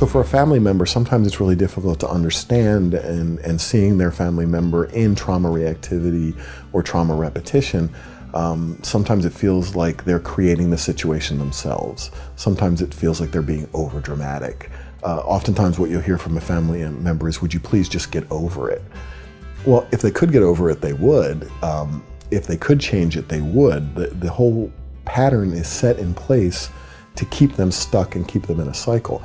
So for a family member, sometimes it's really difficult to understand, and seeing their family member in trauma reactivity or trauma repetition, sometimes it feels like they're creating the situation themselves. Sometimes it feels like they're being over dramatic. Oftentimes what you'll hear from a family member is, would you please just get over it? Well, if they could get over it, they would. If they could change it, they would. The whole pattern is set in place to keep them stuck and keep them in a cycle.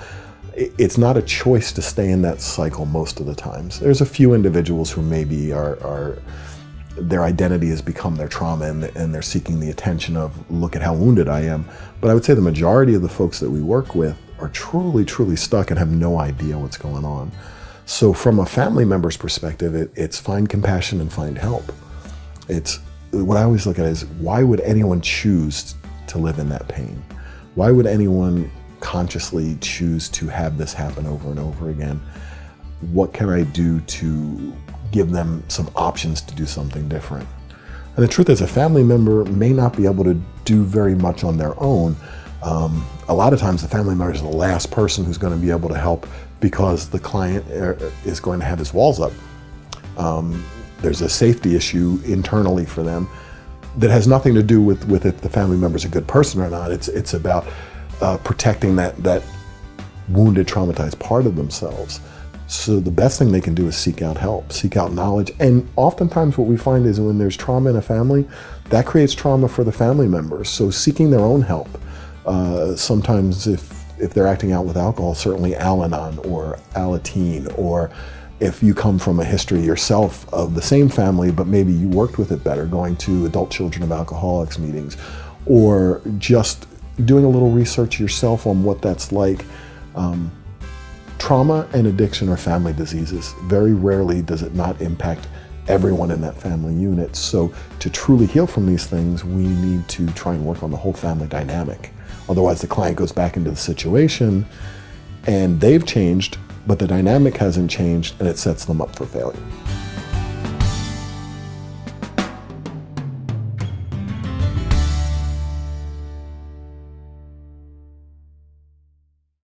It's not a choice to stay in that cycle most of the times. There's a few individuals who maybe their identity has become their trauma, and they're seeking the attention of, look at how wounded I am. But I would say the majority of the folks that we work with are truly, truly stuck and have no idea what's going on. So from a family member's perspective, it's find compassion and find help. It's what I always look at is, why would anyone choose to live in that pain? Why would anyone consciously choose to have this happen over and over again? What can I do to give them some options to do something different? And the truth is, a family member may not be able to do very much on their own. A lot of times the family member is the last person who's going to be able to help, because the client is going to have his walls up. There's a safety issue internally for them that has nothing to do with if the family member is a good person or not. It's about protecting that wounded, traumatized part of themselves. So the best thing they can do is seek out help, seek out knowledge. And oftentimes what we find is, when there's trauma in a family, that creates trauma for the family members. So seeking their own help. Sometimes if they're acting out with alcohol, certainly Al-Anon or Alateen, or if you come from a history yourself of the same family, but maybe you worked with it better, going to Adult Children of Alcoholics meetings, or just doing a little research yourself on what that's like. Trauma and addiction are family diseases. Very rarely does it not impact everyone in that family unit. So to truly heal from these things, we need to try and work on the whole family dynamic. Otherwise, the client goes back into the situation and they've changed, but the dynamic hasn't changed, and it sets them up for failure.